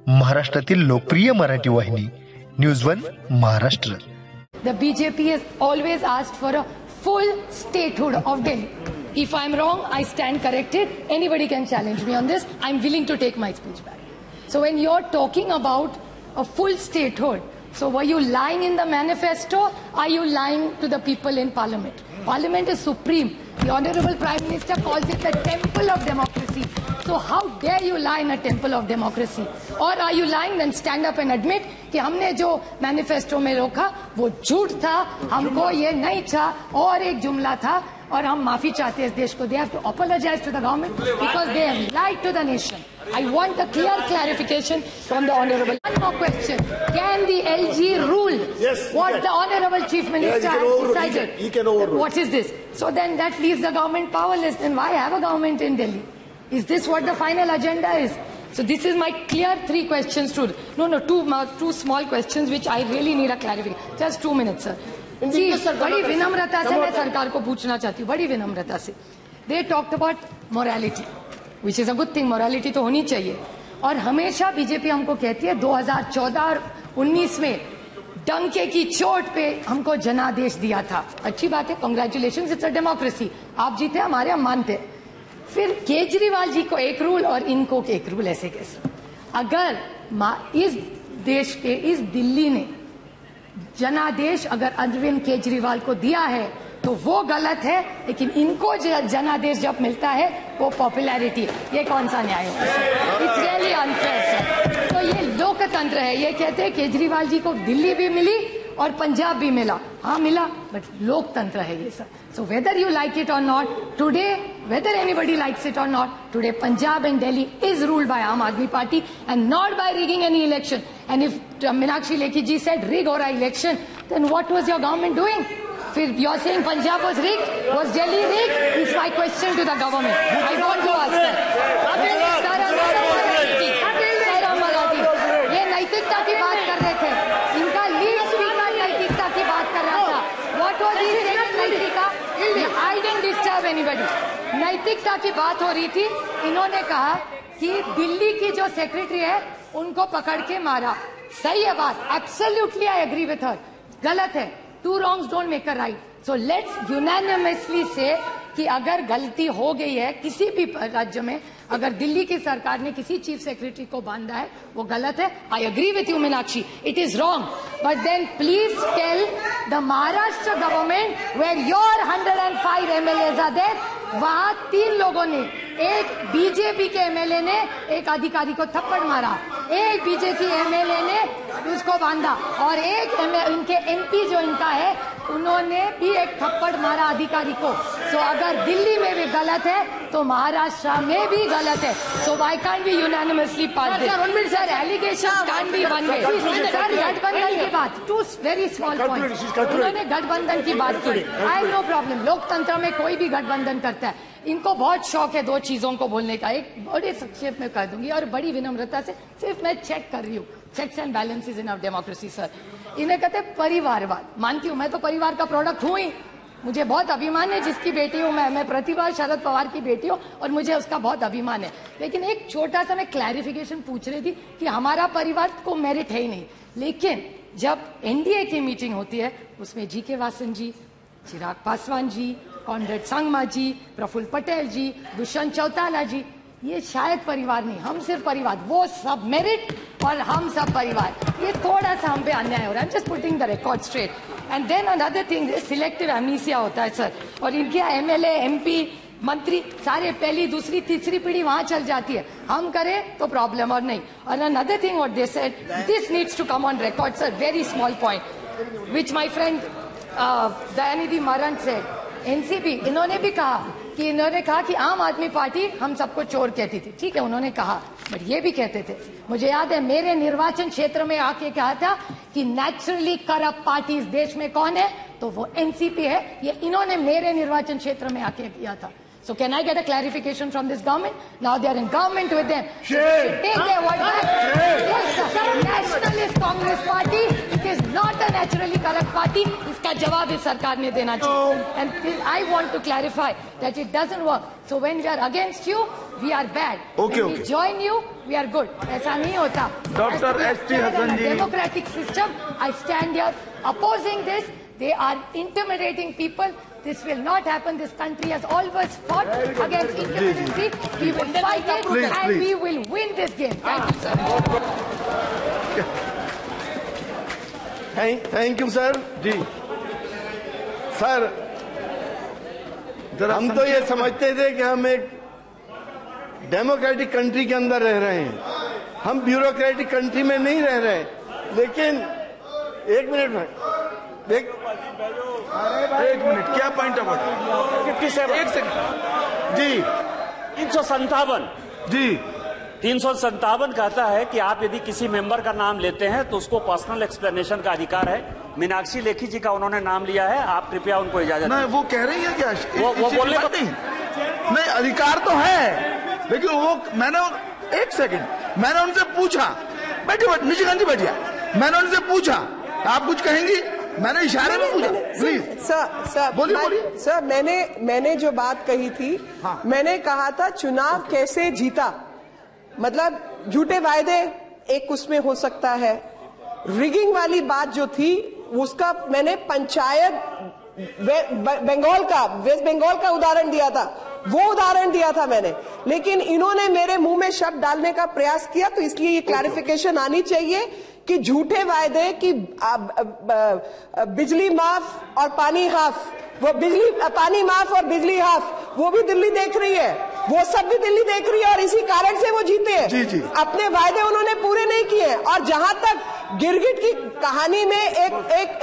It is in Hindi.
महाराष्ट्रातील लोकप्रिय मराठी वाहिनी news one Maharashtra. The BJP has always asked for a full statehood of Delhi. If I am wrong, I stand corrected. Anybody can challenge me on this. I am willing to take my speech back. So when you are talking about a full statehood, so were you lying in the manifesto? Are you lying to the people in Parliament? Parliament is supreme. The Honorable Prime Minister calls it the temple of democracy. So how dare you lie in a temple of democracy? Or are you lying? Then stand up and admit कि हमने जो मैनिफेस्टो में रोका वो झूठ था, हमको ये नहीं था और एक जुमला था और हम माफी चाहते हैं इस देश को. They have to apologize to the government because they have lied to the nation. I want a clear clarification from the Honorable. One more question. Can the LG rule what the Honorable Chief Minister has decided? He can overrule. What is this? So then that leaves the government powerless. Then why have a government in Delhi? Is this what the final agenda is? So this is my clear three questions to two small questions which I really need a clarification. Just 2 minutes, sir. See, बड़ी विनम्रता से मैं सरकार को पूछना चाहती हूँ, बड़ी विनम्रता से. They talked about morality, which is a good thing. Morality तो होनी चाहिए. और हमेशा बीजेपी हमको कहती है 2014 और 19 में डंके की चोट पे हमको जनादेश दिया था. अच्छी बात है, कांग्रेचुलेशंस, इट्स अ डेमोक्रेसी. आप जीते, हमारे हम मानते. फिर केजरीवाल जी को एक रूल और इनको एक रूल, ऐसे कैसे? अगर इस देश के, इस दिल्ली ने जनादेश अगर अरविंद केजरीवाल को दिया है तो वो गलत है, लेकिन इनको जनादेश जब मिलता है वो पॉपुलैरिटी. ये कौन सा न्याय होगा? It's really unfair sir. तो ये लोकतंत्र है. ये कहते हैं केजरीवाल जी को दिल्ली भी मिली और पंजाब भी मिला. हाँ मिला, बट लोकतंत्र है ये sir. So whether you like it or not, today, whether anybody likes it or not, today Punjab and Delhi is ruled by Aam Aadmi Party and not by rigging any election. And if Meenakshi Lekhi ji said rig or election, then what was your government doing? If you're saying Punjab was rigged, was Delhi rigged? Is my question to the government. I want to ask them. Sir Amalaji, ये नैतिकता की बात कर रहे थे. इनका लीड स्पीकर नैतिकता की बात कर रहा था. What was he saying? नैतिकता? I didn't disturb anybody. नैतिकता की बात हो रही थी. इन्होंने कहा कि दिल्ली की जो सेक्रेटरी है उनको पकड़ के मारा. सही है बात. Absolutely I agree with her. गलत है. Two wrongs don't make a right. So let's unanimously say कि अगर गलती हो गई है किसी भी राज्य में, अगर दिल्ली की सरकार ने किसी चीफ सेक्रेटरी को बांधा है वो गलत है. I agree with you Meenakshi, it is wrong. But then please tell the Maharashtra government where your 105 MLAs are there, वहाँ 3 लोगों ने, एक बीजेपी के एमएलए ने एक अधिकारी को थप्पड़ मारा, एक बीजेपी एमएलए ने उसको बांधा और एक इनके एमपी जो इनका है उन्होंने भी एक थप्पड़ मारा अधिकारी को. सो अगर दिल्ली में भी गलत है तो महाराष्ट्र में भी गलत है. So why can't we unanimously pass this? Sir allegations can't be one way. Sir गठबंधन की बात, 2 वेरी स्मॉल पॉइंट. उन्होंने गठबंधन की बात की. I have no problem. लोकतंत्र में कोई भी गठबंधन करता है. इनको बहुत शौक है 2 चीजों को बोलने का. एक बड़े संक्षेप में कह दूंगी और बड़ी विनम्रता से, सिर्फ मैं चेक कर रही हूँ. Checks and balances in our democracy sir. इन्हें कहते हैं परिवारवाद. मानती हूँ, मैं तो परिवार का प्रोडक्ट हूँ ही. मुझे बहुत अभिमान है जिसकी बेटी हूँ मैं प्रतिभा शरद पवार की बेटी हूँ और मुझे उसका बहुत अभिमान है. लेकिन एक छोटा सा मैं क्लैरिफिकेशन पूछ रही थी कि हमारा परिवार को मेरिट है ही नहीं. लेकिन जब एनडीए की मीटिंग होती है उसमें जीके वासन जी, चिराग पासवान जी, कॉनरेड संगमा जी, प्रफुल्ल पटेल जी, दुष्यंत चौटाला जी, ये शायद परिवार नहीं, हम सिर्फ परिवार. वो सब मेरिट और हम सब परिवार. ये थोड़ा सा हम पे अन्याय हो रहा है. Just putting the record straight. And then another thing, selective amnesia होता है सर. और इनके एमएलए, एमपी, मंत्री सारे पहली, दूसरी, तीसरी पीढ़ी वहां चल जाती है. हम करें तो प्रॉब्लम और नहीं. और another thing what they said, this needs to come on record sir. Very small point which my friend Dayanidhi Maran said. NCP इन्होंने भी कहा कि आम आदमी पार्टी हम सबको चोर कहती थी. ठीक है, उन्होंने कहा, बट ये भी कहते थे, मुझे याद है मेरे निर्वाचन क्षेत्र में आके कहा था कि नेचुरली करप्ट पार्टी इस देश में कौन है तो वो एनसीपी है. ये इन्होंने मेरे निर्वाचन क्षेत्र में आके किया था. So can I get a clarification from this government? Now they are in government with them. Take their word back. Yes, the Nationalist Congress Party is not a naturally corrupt party. इसका जवाब इस सरकार ने देना चाहिए. And I want to clarify that it doesn't work. So when we are against you we are bad. We join you we are good. ऐसा नहीं होता. Doctor S T. Hasan ji. Democratic system I stand here opposing this. They are intimidating people. This will not happen. This country has always fought against incumbency. We will fight it and we will win this game. Thank you, sir. Thank you sir ji. Sir हम तो ये समझते थे कि हम एक डेमोक्रेटिक कंट्री के अंदर रह रहे हैं. हम ब्यूरोक्रेटिक कंट्री में नहीं रह रहे. लेकिन एक मिनट क्या पॉइंट ऑफ ऑर्डर? 57 एक सेकंड जी. 357 जी 357 कहता है कि आप यदि किसी मेंबर का नाम लेते हैं तो उसको पर्सनल एक्सप्लेनेशन का अधिकार है. मीनाक्षी लेखी जी का उन्होंने नाम लिया है. आप कृपया उनको इजाजत नहीं. वो कह रही है क्या वो बोलने को नहीं अधिकार तो है. लेकिन वो मैंने एक सेकंड मैंने उनसे पूछा. बैठिए निशिकांत जी बैठिए. मैंने उनसे पूछा आप कुछ कहेंगी. मैंने इशारे में पूछा. प्लीज सर बोलिए. सर मैंने जो बात कही थी. हाँ. मैंने कहा था चुनाव कैसे जीता. मतलब झूठे वायदे एक उसमें हो सकता है. रिगिंग वाली बात जो थी उसका मैंने पंचायत वेस्ट बंगाल का उदाहरण दिया था. वो उदाहरण दिया था मैंने. लेकिन इन्होंने मेरे मुंह में शब्द डालने का प्रयास किया. तो इसलिए ये क्लैरिफिकेशन आनी चाहिए कि झूठे वायदे कि बिजली माफ और पानी हाफ. वो पानी माफ और बिजली हाफ वो भी दिल्ली देख रही है. वो सब भी दिल्ली देख रही है और इसी कारण से वो जीते हैं. जी. अपने वायदे उन्होंने पूरे नहीं किए. और जहां तक गिरगिट की कहानी में एक